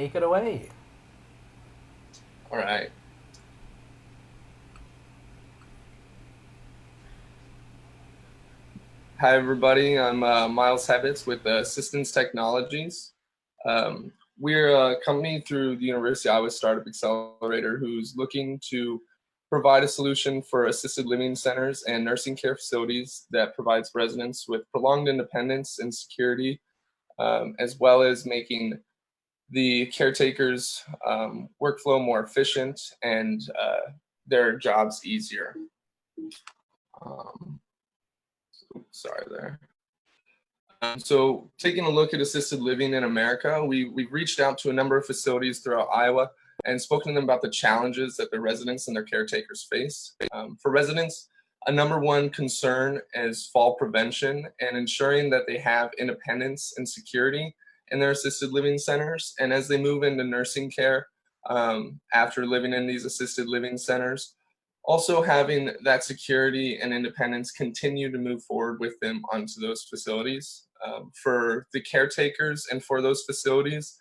take it away. All right. Hi, everybody. I'm Miles Hebitz with Assistance Technologies. We're a company through the University of Iowa Startup Accelerator who's looking to provide a solution for assisted living centers and nursing care facilities that provides residents with prolonged independence and security, as well as making the caretakers' workflow more efficient and their jobs easier. Um, Sorry there. So taking a look at assisted living in America, we've reached out to a number of facilities throughout Iowa and spoken to them about the challenges that their residents and their caretakers face. For residents, a number one concern is fall prevention and ensuring that they have independence and security in their assisted living centers. And as they move into nursing care after living in these assisted living centers, also having that security and independence continue to move forward with them onto those facilities. For the caretakers and for those facilities,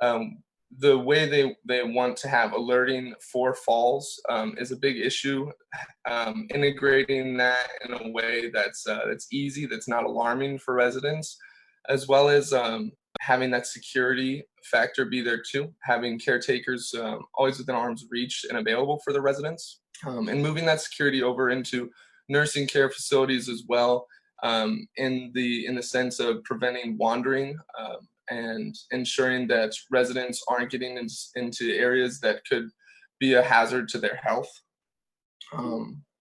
um, the way they want to have alerting for falls is a big issue. Integrating that in a way that's easy, that's not alarming for residents, as well as having that security factor be there too. Having caretakers always within arm's reach and available for the residents, and moving that security over into nursing care facilities as well, in the sense of preventing wandering, and ensuring that residents aren't getting into areas that could be a hazard to their health.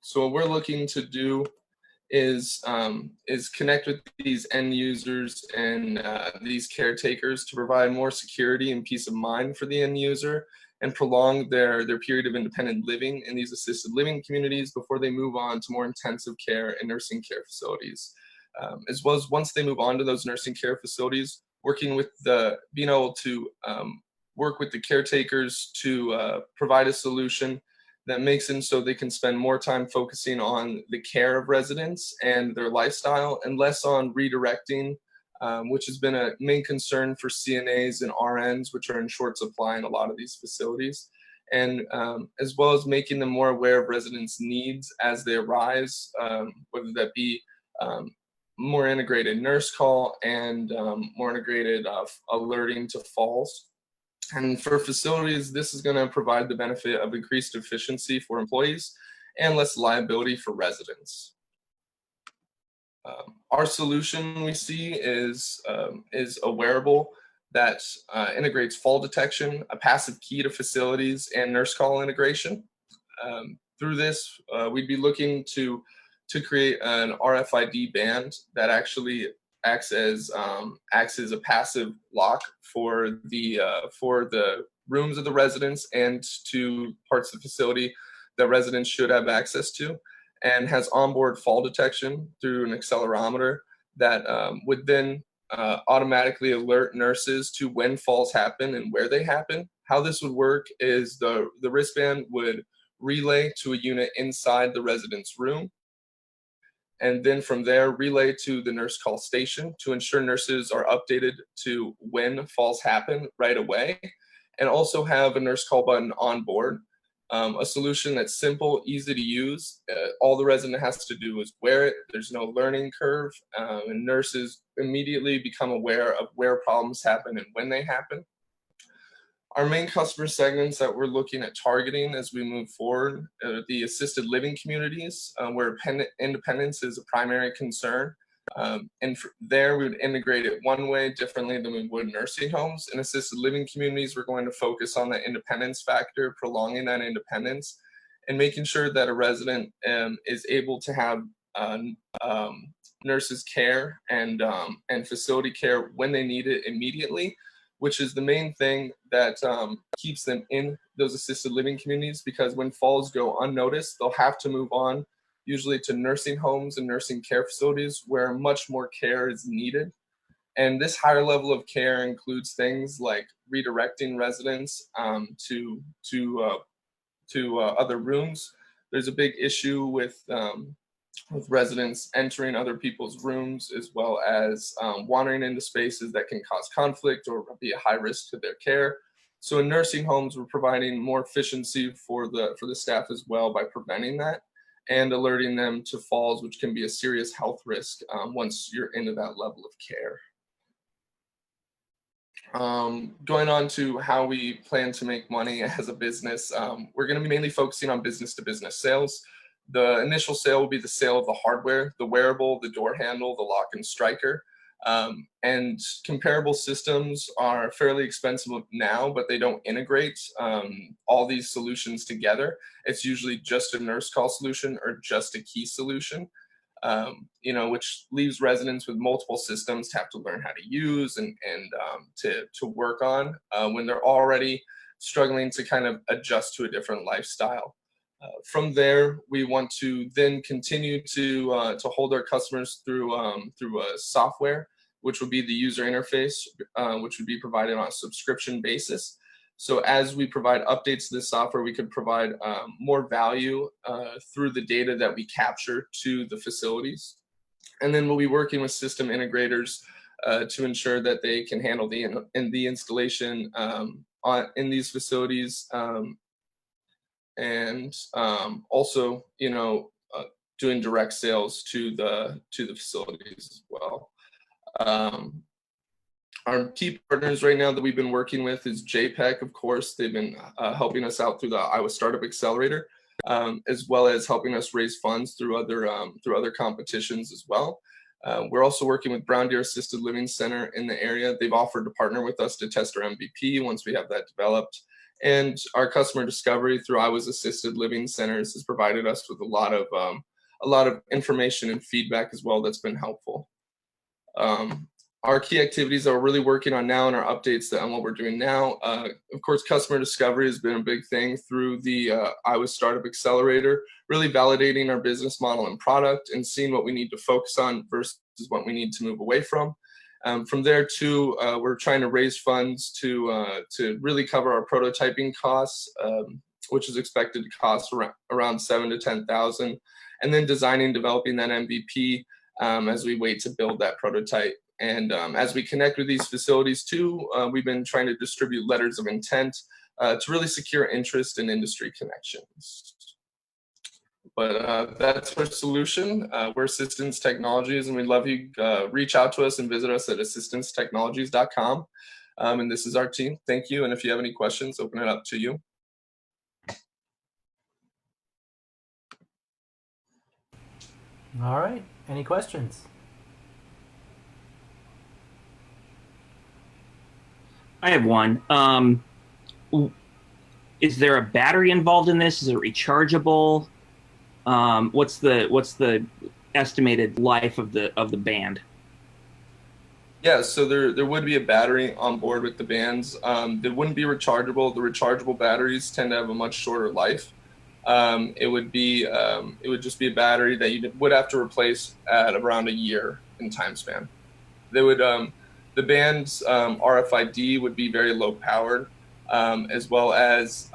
So what we're looking to do is connect with these end users and these caretakers to provide more security and peace of mind for the end user and prolong their period of independent living in these assisted living communities before they move on to more intensive care and nursing care facilities. As well as once they move on to those nursing care facilities, working with being able to work with the caretakers to provide a solution that makes it so they can spend more time focusing on the care of residents and their lifestyle and less on redirecting, which has been a main concern for CNAs and RNs, which are in short supply in a lot of these facilities. And as well as making them more aware of residents' needs as they arise, whether that be um, more integrated nurse call and more integrated alerting to falls. And for facilities, this is going to provide the benefit of increased efficiency for employees and less liability for residents. Our solution we see is a wearable that integrates fall detection, a passive key to facilities, and nurse call integration. Through this, we'd be looking to create an RFID band that actually acts as a passive lock for the rooms of the residents and to parts of the facility that residents should have access to, and has onboard fall detection through an accelerometer that would then automatically alert nurses to when falls happen and where they happen. How this would work is the wristband would relay to a unit inside the resident's room, and then from there relay to the nurse call station to ensure nurses are updated to when falls happen right away, and also have a nurse call button on board. A solution that's simple, easy to use. All the resident has to do is wear it. There's no learning curve, and nurses immediately become aware of where problems happen and when they happen. Our main customer segments that we're looking at targeting as we move forward are the assisted living communities, where independence is a primary concern. And there, we would integrate it one way differently than we would nursing homes. In assisted living communities, we're going to focus on the independence factor, prolonging that independence, and making sure that a resident is able to have uh, um, nurses care and facility care when they need it immediately, which is the main thing that keeps them in those assisted living communities, because when falls go unnoticed, they'll have to move on, usually to nursing homes and nursing care facilities where much more care is needed. And this higher level of care includes things like redirecting residents to other rooms. There's a big issue with residents entering other people's rooms, as well as wandering into spaces that can cause conflict or be a high risk to their care. So in nursing homes, we're providing more efficiency for the staff as well by preventing that and alerting them to falls, which can be a serious health risk once you're into that level of care. Going on to how we plan to make money as a business, we're going to be mainly focusing on business to business sales. The initial sale will be the sale of the hardware, the wearable, the door handle, the lock and striker. And comparable systems are fairly expensive now, but they don't integrate all these solutions together. It's usually just a nurse call solution or just a key solution. Which leaves residents with multiple systems to have to learn how to use and to work on when they're already struggling to kind of adjust to a different lifestyle. From there, we want to then continue to hold our customers through a software, which would be the user interface, which would be provided on a subscription basis. So as we provide updates to this software, we could provide more value through the data that we capture to the facilities. And then we'll be working with system integrators to ensure that they can handle the installation in these facilities. And also, doing direct sales to the facilities as well. Our key partners right now that we've been working with is JPEC, of course. They've been helping us out through the Iowa Startup Accelerator, as well as helping us raise funds through other competitions as well. We're also working with Brown Deer Assisted Living Center in the area. They've offered to partner with us to test our MVP once we have that developed. And our customer discovery through Iowa's Assisted Living Centers has provided us with a lot of information and feedback as well that's been helpful. Our key activities that we're really working on now and our updates on what we're doing now, of course, customer discovery has been a big thing through the Iowa Startup Accelerator, really validating our business model and product and seeing what we need to focus on versus what we need to move away from. From there too, we're trying to raise funds to really cover our prototyping costs, which is expected to cost around $7,000 to $10,000, and then designing, developing that MVP as we wait to build that prototype. And as we connect with these facilities too, we've been trying to distribute letters of intent to really secure interest in industry connections. But that's our solution. We're Assistance Technologies, and we'd love you reach out to us and visit us at assistancetechnologies.com. And this is our team. Thank you. And if you have any questions, open it up to you. All right. Any questions? I have one. Is there a battery involved in this? Is it rechargeable? What's the estimated life of the band? Yeah, so there would be a battery on board with the bands. They wouldn't be rechargeable. The rechargeable batteries tend to have a much shorter life. It would just be a battery that you would have to replace at around a year in time span. They would the band's RFID would be very low powered, as well as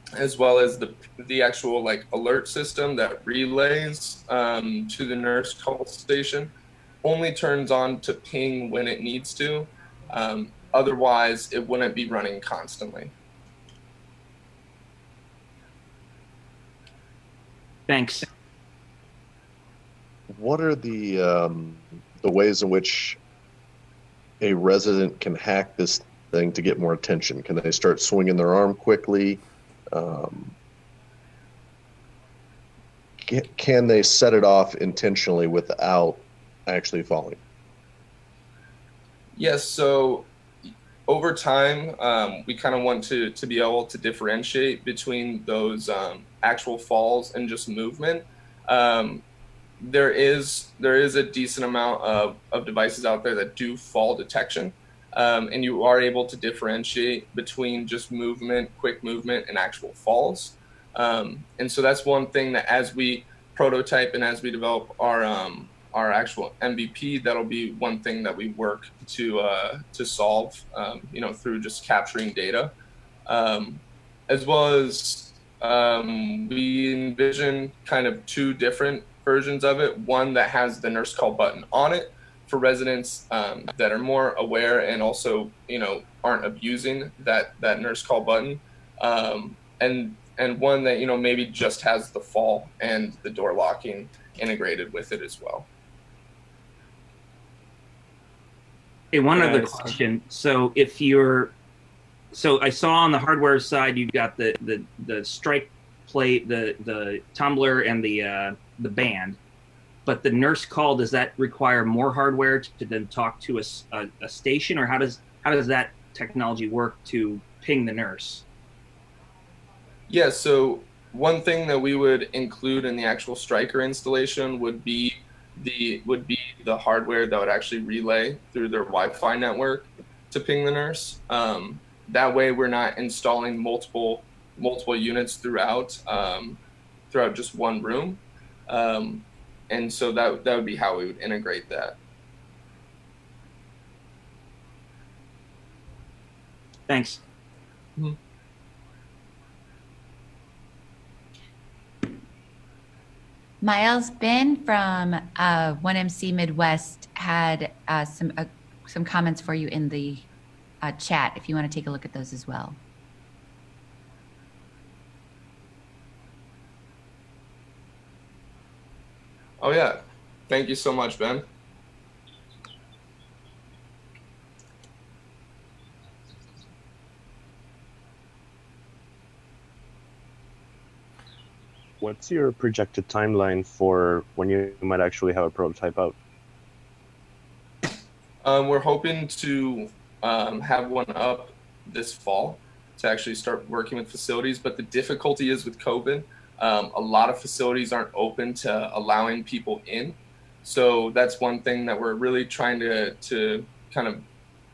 the actual alert system that relays to the nurse call station only turns on to ping when it needs to. Otherwise, it wouldn't be running constantly. Thanks. What are the ways in which a resident can hack this thing to get more attention? Can they start swinging their arm quickly? Can they set it off intentionally without actually falling? Yes, so over time, we kind of want to be able to differentiate between those actual falls and just movement. There is a decent amount of devices out there that do fall detection, and you are able to differentiate between just movement, quick movement, and actual falls. And so that's one thing that as we prototype and as we develop our actual MVP, that'll be one thing that we work to solve, through just capturing data, as well as we envision kind of two different versions of it. One that has the nurse call button on it for residents that are more aware and also, you know, aren't abusing that nurse call button, and one that, you know, maybe just has the fall and the door locking integrated with it as well. Hey, one other Nice. question. So I saw on the hardware side you got the strike plate, the tumbler, and the band. But the nurse call, does that require more hardware to then talk to a station, or how does that technology work to ping the nurse? Yeah, so one thing that we would include in the actual Striker installation would be the hardware that would actually relay through their Wi-Fi network to ping the nurse. That way, we're not installing multiple units throughout just one room, and so that would be how we would integrate that. Thanks. Mhm. Miles, Ben from 1MC Midwest had some comments for you in the chat, if you want to take a look at those as well. Oh yeah, thank you so much, Ben. What's your projected timeline for when you might actually have a prototype out? We're hoping to have one up this fall to actually start working with facilities, but the difficulty is with COVID. A lot of facilities aren't open to allowing people in. So that's one thing that we're really trying to kind of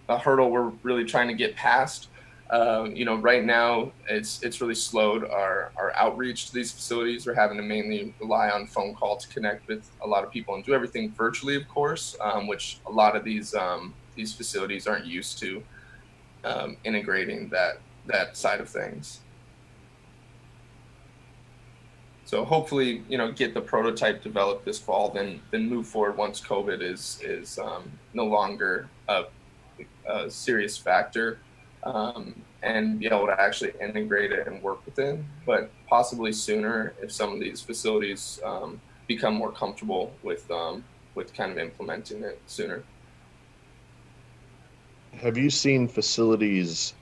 a hurdle we're really trying to get past. You know, right now it's really slowed our outreach to these facilities. We're having to mainly rely on phone call to connect with a lot of people and do everything virtually, of course, which a lot of these facilities aren't used to integrating that side of things. So hopefully, you know, get the prototype developed this fall, then move forward once COVID is no longer a serious factor, and be able to actually integrate it and work within, but possibly sooner if some of these facilities become more comfortable with kind of implementing it sooner. Have you seen facilities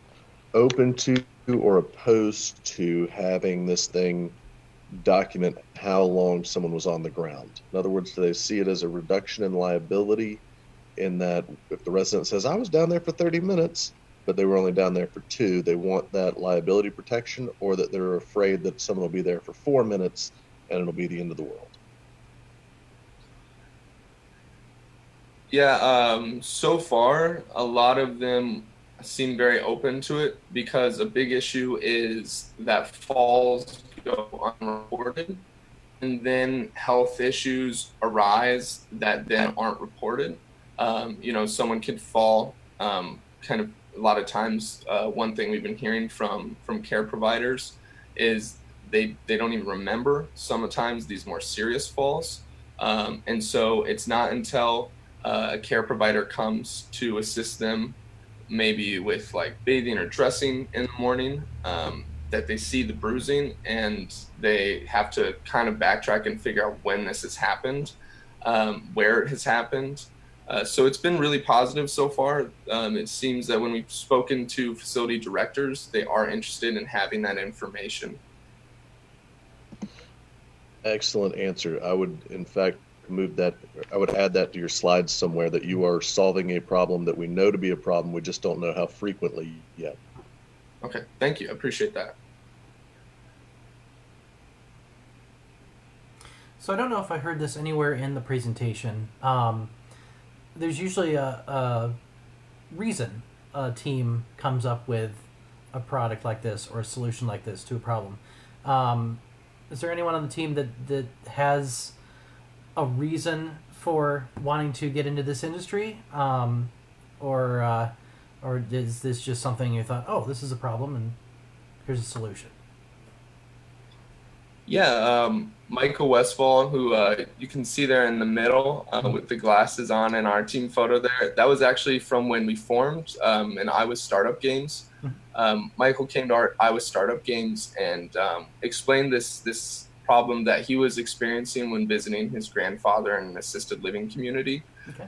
open to or opposed to having this thing document how long someone was on the ground? In other words, do they see it as a reduction in liability in that if the resident says, I was down there for 30 minutes, but they were only down there for 2, they want that liability protection, or that they're afraid that someone will be there for 4 minutes and it'll be the end of the world? Yeah, so far, a lot of them seem very open to it because a big issue is that falls go unreported, and then health issues arise that then aren't reported. You know, someone could fall. Kind of a lot of times, one thing we've been hearing from care providers is they don't even remember sometimes these more serious falls, and so it's not until a care provider comes to assist them, maybe with like bathing or dressing in the morning, that they see the bruising and they have to kind of backtrack and figure out when this has happened, where it has happened. So it's been really positive so far. It seems that when we've spoken to facility directors, they are interested in having that information. Excellent answer. I would, in fact, I would add that to your slides somewhere, that you are solving a problem that we know to be a problem. We just don't know how frequently yet. Okay, thank you. I appreciate that. So I don't know if I heard this anywhere in the presentation. There's usually a reason a team comes up with a product like this or a solution like this to a problem. Is there anyone on the team that has a reason for wanting to get into this industry, or is this just something you thought, oh, this is a problem and here's a solution? Yeah, Michael Westfall, who you can see there in the middle with the glasses on in our team photo there, that was actually from when we formed in Iowa Startup Games. Michael came to our Iowa Startup Games and explained this problem that he was experiencing when visiting his grandfather in an assisted living community, Okay.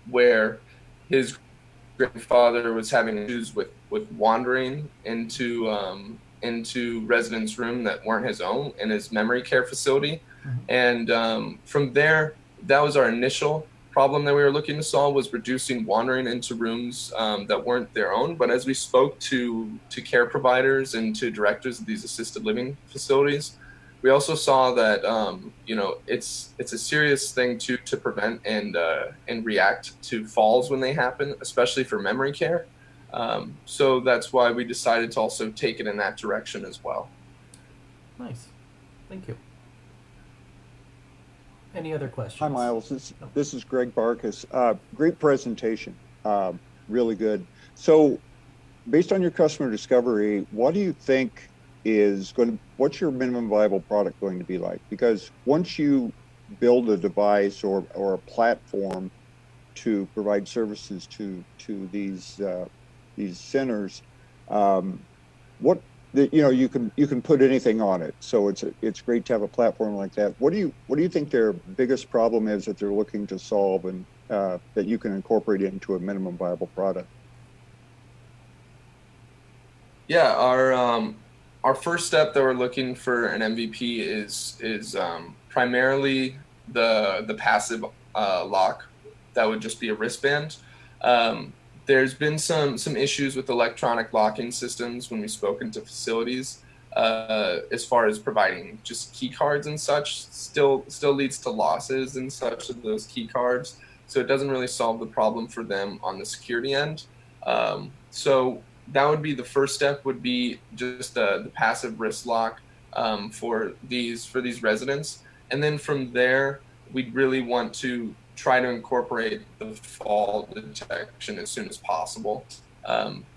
where his grandfather was having issues with wandering into residents' room that weren't his own in his memory care facility, and from there, that was our initial problem that we were looking to solve, was reducing wandering into rooms that weren't their own. But as we spoke to care providers and to directors of these assisted living facilities, we also saw that it's a serious thing to prevent and react to falls when they happen, especially for memory care. So that's why we decided to also take it in that direction as well. Nice. Thank you. Any other questions? Hi, Miles. This is Greg Barkus. Great presentation. Really good. So, based on your customer discovery, what do you think what's your minimum viable product going to be like? Because once you build a device or a platform to provide services to these centers, you can put anything on it. So it's great to have a platform like that. What do you think their biggest problem is that they're looking to solve, and that you can incorporate into a minimum viable product? Yeah, our first step that we're looking for an MVP is primarily the passive lock. That would just be a wristband. There's been some issues with electronic locking systems when we've spoken to facilities, as far as providing just key cards and such. Still leads to losses and such of those key cards. So it doesn't really solve the problem for them on the security end. So that would be the first step, would be just the passive wrist lock for these residents. And then from there, we'd really want to try to incorporate the fall detection as soon as possible.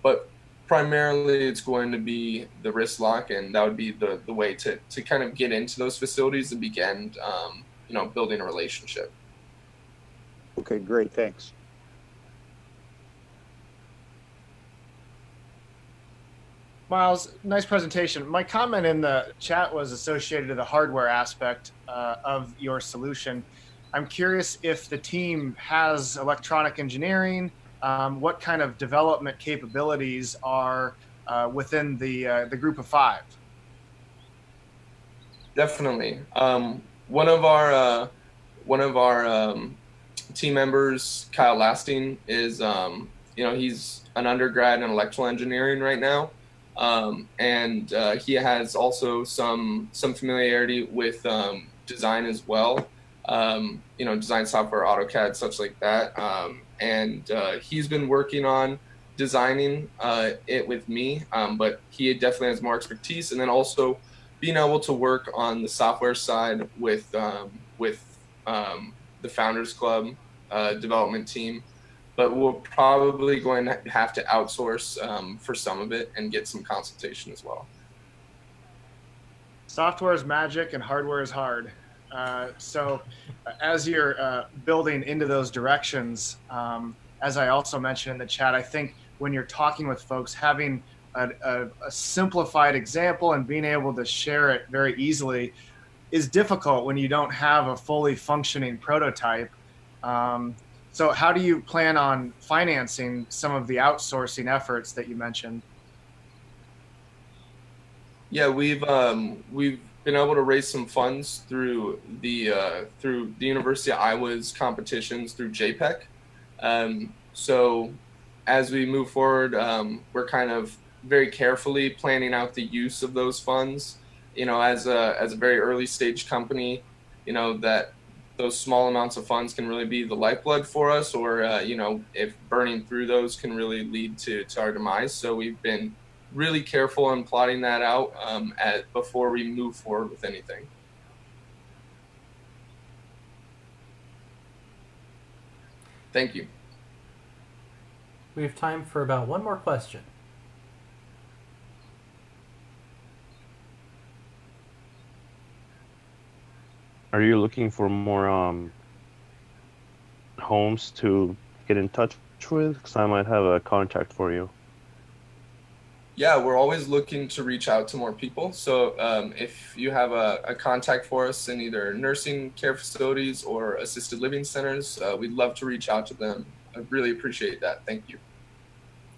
But primarily it's going to be the wrist lock, and that would be the way to kind of get into those facilities and begin building a relationship. Okay, great. Thanks. Miles, nice presentation. My comment in the chat was associated to the hardware aspect of your solution. I'm curious if the team has electronic engineering, what kind of development capabilities are within the group of five? Definitely. One of our team members, Kyle Lasting, is he's an undergrad in electrical engineering right now. And he has also some familiarity with design as well. Design software, AutoCAD, such like that. And he's been working on designing it with me, but he definitely has more expertise. And then also being able to work on the software side with the Founders Club development team. But we're probably going to have to outsource for some of it and get some consultation as well. Software is magic and hardware is hard. So as you're building into those directions, as I also mentioned in the chat, I think when you're talking with folks, having a simplified example and being able to share it very easily is difficult when you don't have a fully functioning prototype. So how do you plan on financing some of the outsourcing efforts that you mentioned? Yeah, we've been able to raise some funds through the University of Iowa's competitions through JPEG. So as we move forward, we're kind of very carefully planning out the use of those funds. As a very early stage company, that those small amounts of funds can really be the lifeblood for us, or if burning through those can really lead to our demise. So we've been really careful in plotting that out before we move forward with anything. Thank you. We have time for about one more question. Are you looking for more homes to get in touch with? Because I might have a contact for you. Yeah, we're always looking to reach out to more people. So if you have a contact for us in either nursing care facilities or assisted living centers, we'd love to reach out to them. I really appreciate that. Thank you.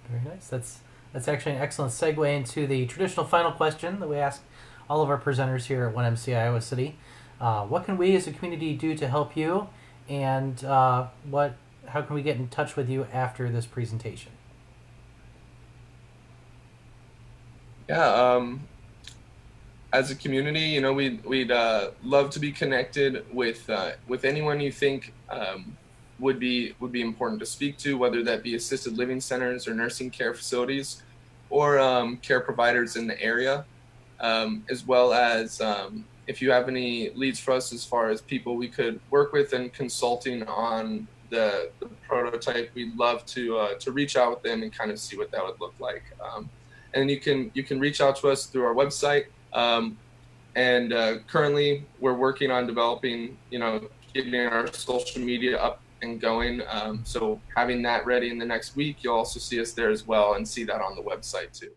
Very nice. That's actually an excellent segue into the traditional final question that we ask all of our presenters here at 1MC Iowa City. What can we as a community do to help you, and how can we get in touch with you after this presentation? Yeah, as a community, you know, we'd love to be connected with anyone you think would be important to speak to, whether that be assisted living centers or nursing care facilities, or care providers in the area, as well as if you have any leads for us as far as people we could work with and consulting on the prototype. We'd love to reach out with them and kind of see what that would look like. And you can reach out to us through our website. And currently we're working on developing, you know, getting our social media up and going. So having that ready in the next week, you'll also see us there as well and see that on the website too.